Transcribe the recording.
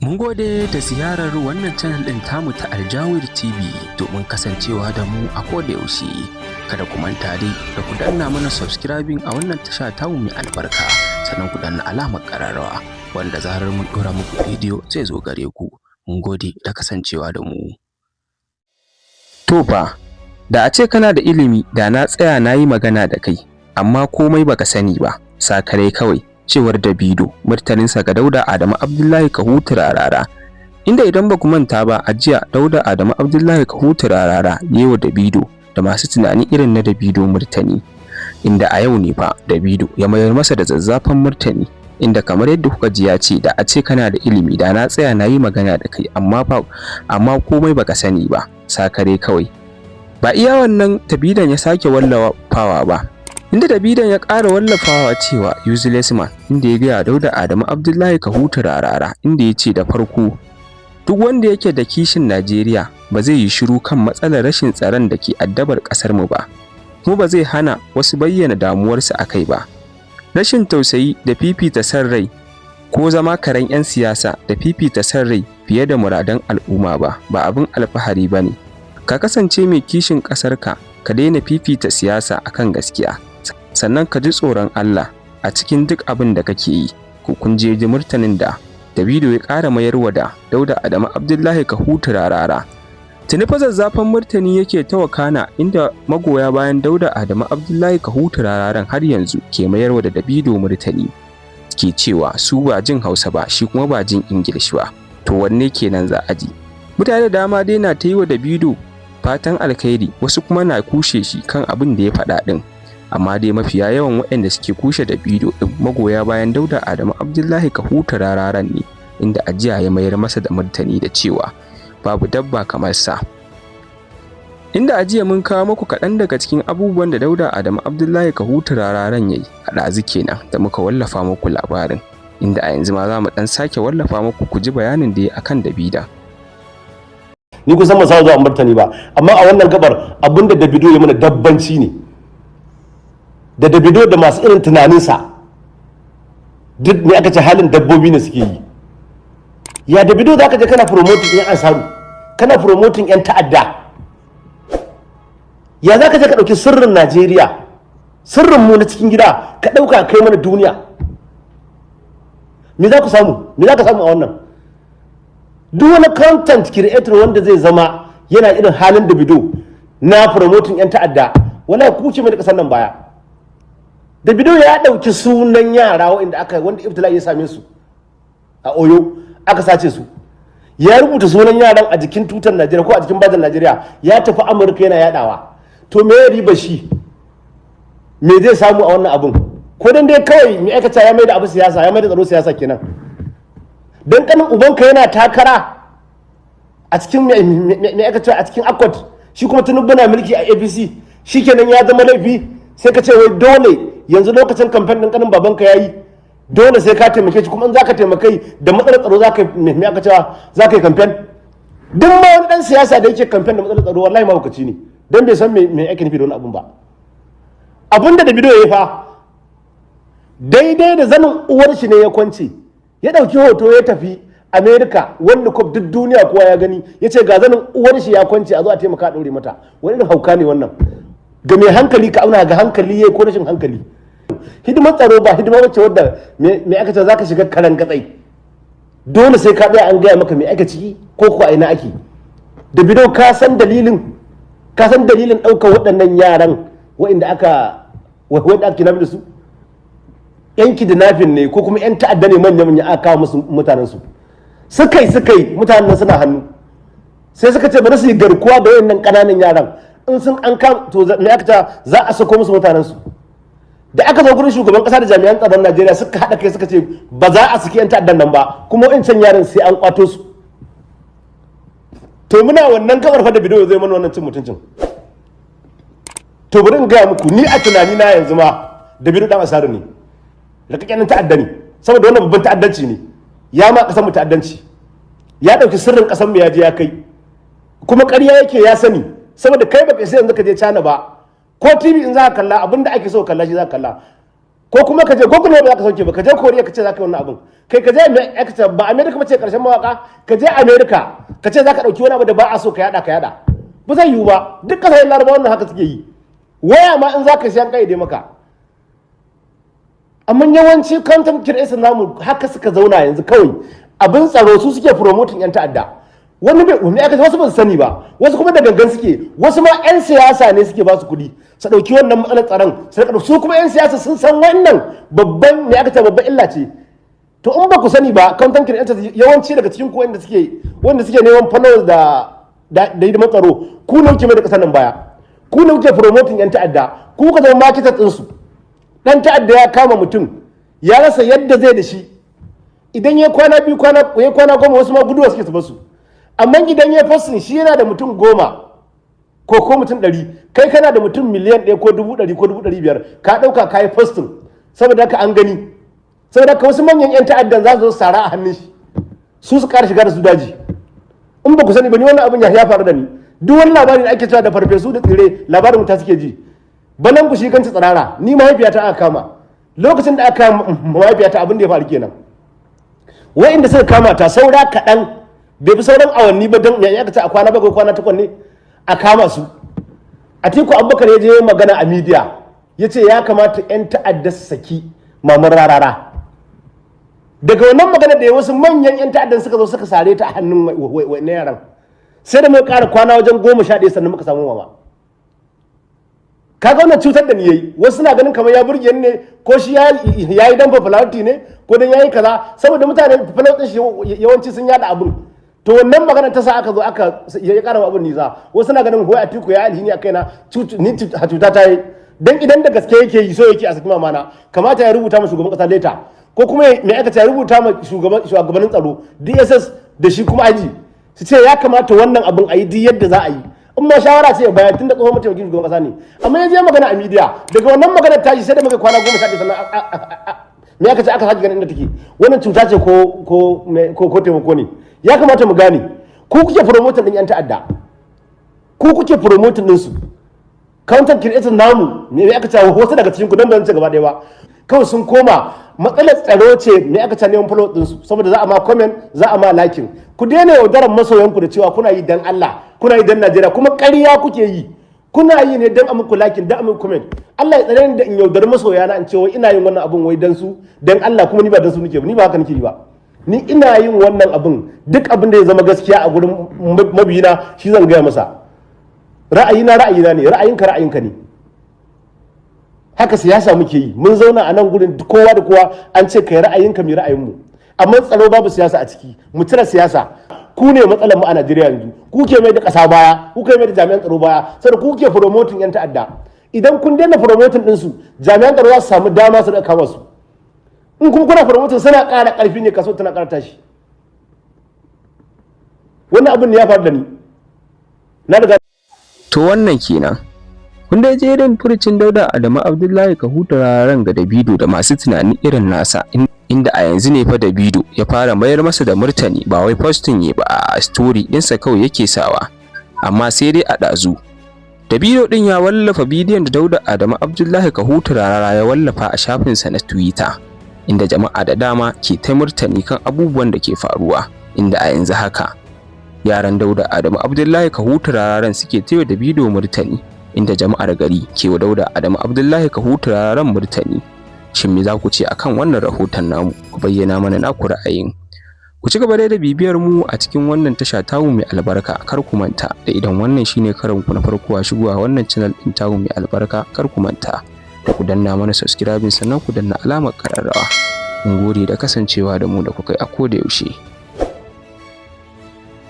Mun gode da ziyarar wannan channel ɗin tamu ta Al-Jaweer TV domin kasancewa da mu a koda yaushe. Kada ku manta dai da ku danna mana subscribing a wannan tasha tamu mai albarka, sannan ku danna alamar ƙararrawa wanda zarar mun ɗora muku bidiyo zai zo gare ku. Mun gode da kasancewa da mu. To fa, da a ce kana da ilimi da na tsaya na yi magana da kai, amma komai baka sani ba, sakare kawai. Cewar Davido martaninsa ga Dauda Adamu Abdullahi Kahutu Rarara, inda idan ba ku manta ba a jiya Dauda Adamu Abdullahi Kahutu Rarara yewa Davido da masu tunani irin na Davido murtani, inda a yau ne fa Davido ya mayar masa da zazzafan murtani, inda kamar yadda kuka ji ya ce da a ce kana da ilimi da na tsaya na yi magana da kai, amma komai baka sani ba, sakare kawai. Ba iya wannan Davidon ya sake wallafawa ba, inda Davido ya ƙara wallafawa cewa useless man, inda ya gaya Dauda Adamu Abdullahi Kahutu Rarara, inda ya ce da farko duk wanda yake da kishin Najeriya ba zai yi shiru kan matsalar rashin tsaron da ke addabar ƙasar mu ba, kuma ba zai hana wasu bayyana damuwarsu a kai ba. Rashin tausayi da fifita san rai ko zama karen 'yan siyasa da fifita san rai fiye da muradan al'umma ba abin alfahari ba ne. Ka kasance mai kishin ƙasarka, ka daina fifita siyasa akan gaskiya, sannan ka ji tsoron Allah a cikin duk abin da kake yi. Kun je ji murtanin da Davido ya ƙara mayarwa da Dauda Adamu Abdullahi Kahutu Rarara. Tuni fa zazzafan murtani yake ta wakana, inda magoya bayan Dauda Adamu Abdullahi Kahutu Rararan har yanzu ke mayarwa da Davido murtani, ke cewa su ba jin Hausa ba, shi kuma ba jin Ingilish ba. To wanne kenan za a ji? Mutane da dama dai na ta yi wa Davido fatan alkhairi, wasu kuma na kushe shi kan abin da ya faɗa ɗin. Amma dai mafiya yawan waɗanda suke kushe Davido ɗin magoya bayan Dauda Adamu Abdullahi Kahutu Rararan ne, inda ajiya ya mayar masa da martani da cewa babu dabba kamar sa. Inda ajiya mun kawo muku kaɗan daga cikin abubuwan da Dauda Adamu Abdullahi Kahutu Rararan yayi a ɗazu kenan da muka wallafa muku labarin, inda a yanzu ma za mu ɗan sake wallafa muku ku ji bayanin da ya akan Davido. Ni kusan ba sa zuwa martani ba, amma a wannan gabar abinda Davido ya mana dabbanci ne. Da Davido da masu irin tunaninsa duk ne aka ce halin dabbobi ne suke yi. Ya Davido za ka je kana promoting yan ansaru, kana promoting yan ta'adda, ya za ka je ka ɗauki sirrin Najeriya, sirrin mu na cikin gida ka ɗauka kai mana duniya? Me za ku samu? Me za ka samu a wannan? Duk wani content creator wanda zai zama yana irin halin Davido na promoting yan ta'adda, wala ku ce mai da kasar nan baya. Davido ya ɗauki sunan yara wanda ibtila'i ya same su a Oyo, aka sace su, ya rubuta sunan yaran a jikin tutar Najeriya ko a jikin bajin Najeriya, ya tafi Amurka yana yadawa. To me ya riba shi? Me zai samu a wannan abun? Ko dan dai kawai me aikata ya mai da abu siyasa, ya mai da tsaro siyasa kenan. Dan kanin ubanka yana takara a cikin me aikata a cikin Accord, shi kuma Tinubu na mulki a APC, shikenan ya zama laifi sai ka ce wai dole yanzu lokacin kamfen din kanin babanka yayi, dole sai ka taimake shi, kuma in zaka taimake da matsalar tsaro zaka me aka cewa zaka yi kamfen. Duk ma wani dan siyasa da yake kamfen da matsalar tsaro wallahi ma hukaci ne, dan bai san me ake nufi da wani abun ba. Abun da Davido yayi fa daidai da zanin uwar shi ne ya kwance, ya dauki hoto ya tafi America, wanda ko duk duniya kowa ya gani, yace ga zanin uwar shi ya kwance, a zo a taimaka a daure mata. Wani irin hauka ne wannan? Ga mai hankali ka auna ga hankali yayi ko rashin hankali. Hidimar tsaro ba hidima wacce wadda me aka ce zaka shiga karan gatsai, dole sai ka tsaya an gaya maka me aka ciki ko ko a ina ake. Davido ka san dalilin ɗaukar waɗannan yaran wanda aka kidnap da su, yan kidnapping ne ko kuma yan ta'adda ne manya aka kawo musu mutanen su, suka yi mutanen nan suna hannu, sai suka ce bari su yi garkuwa da wayannan ƙananan yaran, in sun an kama to me aka ce za a sako musu mutanen su. Da aka zo gurin shugaban kasa da jami'an tsaron Najeriya suka haɗa kai suka ce ba za a saki yan ta'addan nan ba, kuma wancan yaran sai an kwato su. To muna wannan gabar fa da bidiyo zai mana wannan cin mutuncin. To bari in gaya muku, ni a tunani na yanzu ma Davido dan asaru ne, rikakken ta'adda ne, saboda wannan babban ta'addanci ne, ya ma kasar mu ta'addanci, ya dauki sirrin kasar mu ya je ya kai, kuma ƙarya yake ya sani, saboda kai baka sai yanzu ka je China ba, ko TV in za ka kalla abinda ake so kalla shi za ka kalla. ko kuma ka je Google ne ba za ka sauke ba, ka je Korea ka ce za ka yi wannan abin, kai ka je ba America ba ce karshen mawaka, ka je America ka ce za ka ɗauki wani abu da ba a so ka yada ba zai yiwu ba. duk kasashen Larabawa wannan haka suke yi. Waya ma in za ka siyan kaide maka. Amma yawanci content creators namu haka suka zauna yanzu kawai abin tsaro su suke promoting yan ta'adda. Wani bai aka wasu ba su sani ba, wasu kuma da gangan suke, wasu ma yan siyasa ne suke ba su kuɗi su ɗauki wannan matsalar tsaron su kuma yan siyasa sun san wannan babban me aka ce babban illa ce. To in ba ku sani ba content creators yawanci daga cikin ku wanda suke neman followers da hidimar tsaro, ku ne kuke mai da kasar nan baya, ku ne kuke promoting yan ta'adda, ku ka zama marketer din su. Dan ta'adda ya kama mutum ya rasa yadda zai da shi, idan ya kwana biyu ya kwana goma wasu ma guduwa suke su basu. Amma idan ya fasin shi yana da mutum 10 ko mutum 100, kai kana da mutum miliyan 1 ko 100 ko 500, ka dauka kai fasting saboda haka an gani, saboda haka wasu manyan yan ta'addan za su zo sara a hannun shi su ƙara shiga da su daji. In ba ku sani ba ni wannan abin ya faru da ni, duk wani labarin da ake cewa da farfesu da tsire labarin mu ta suke ji. Balan ku shi kanta tsirara, ni mahaifiyata aka kama lokacin da aka kama mahaifiyata abin da ya faru kenan. Wa'inda suka kama ta saura kaɗan bai fi sauran awanni ba don ya ce a kwana 7 kwana 8 ne a kama su. Atiku Abubakar ya je magana a media ya ce ya kamata 'yan ta'adda su saki maman Rarara. Daga wannan magana da wasu manyan 'yan ta'addan suka zo suka sare ta a hannun na yaran, sai da muka ƙara kwana wajen 11 sannan muka samu mama. Kaga wannan cutar da ni yayi, wasu na ganin kamar ya burge ne ko shi ya yi dan popularity ne ko dan yayi kaza, saboda mutane popularity shi yawanci sun yada abun. To wannan magana ta sa aka zo ya ƙara abun nisa, wasu na ganin wai Atiku ya alhini a kaina ni cuta ta yi. Dan idan da gaske yake yi so yake a saki mamana, kamata ya rubuta ma shugaban kasa leta, ko kuma mai aikata ya rubuta ma shugabannin tsaro DSS da shi kuma aji su ce ya kamata wannan abin a yi duk yadda za a yi. In ma shawara ce bayan tun da tsohon mataimakin shugaban kasa ne, amma ya je magana a media, daga wannan magana ta shi sai da muka kwana 11 sannan me aka ce aka sake ganin inda take. Wannan cuta ce ko taimako ne. Ya kamata mu gane, ku kuke promoting din yan ta'adda, ku kuke promoting din su. Content creators namu me aka ce wasu daga cikin ku dan ban ce gaba ɗaya ba, kawai sun koma matsalar tsaro ce me aka ce neman follow din su, saboda za a ma comment, za a ma liking. Ku daina yaudarar masoyanku da cewa kuna yi dan Allah, kuna yi dan Najeriya, kuma ƙarya kuke yi. Kuna yi ne dan a muku liking, dan a muku comment. Allah ya tsare ni da in yaudar masoyana in ce wai ina yin wannan abun wai dan su, dan Allah, kuma ni ba dan su nake ba, ni ba haka nake yi ba. Ni ina yin wannan abun, duk abin da ya zama gaskiya a gurin mabiyina shi zan gaya masa. Ra'ayina ne, ra'ayinka ne. Haka siyasa muke yi, mun zauna a nan gurin kowa da kowa an ce kai ra'ayinka mai ra'ayinmu, amma tsaro babu siyasa a ciki. Mu cire siyasa. Ku ne matsalar mu a Najeriya yanzu, ku ke mai da ƙasa baya, ku ke mai da jami'an tsaro baya, sai ku ke promoting yan ta'adda. Idan kun daina promoting din su, jami'an tsaro za su samu dama su da kama su. In kun kuna promoting suna ƙara ƙarfi ne, kaso tana ƙara tashi. Wannan abin ne ya faru da ni. Na daga to wannan kenan. Kun dai je irin furucin Dauda Adamu Abdullahi Kahuta Rararan ga Davido da masu tunani irin nasa, inda a yanzu ne fa Davido ya fara mayar masa da martani, ba wai posting ne ba, a story ɗinsa kawai yake sawa. Amma sai dai a ɗazu Davido ɗin ya wallafa bidiyon da Dauda Adamu Abdullahi Kahuta Rarara ya wallafa a shafinsa na Twitter, inda jama'a da dama ke ta martani kan abubuwan da ke faruwa, inda a yanzu haka yaran Dauda Adamu Abdullahi Kahuta Rararan suke taya Davido martani, inda jama'ar gari ke wa Dauda Adamu Abdullahi Kahuta Rararan martani. Shin me za ku ce akan wannan rahoton namu? Ku bayyana mana naku ra'ayin. Ku ci gaba da bibiyar mu a cikin wannan tasha tamu mai albarka. Kar ku manta da idan wannan shine karin ku na farko a shigowa wannan channel din tamu mai albarka, kar ku manta da ku danna mana subscribe sannan ku danna alamar kararrawa. Mun gode da kasancewa da mu da kuka yi a koda yaushe.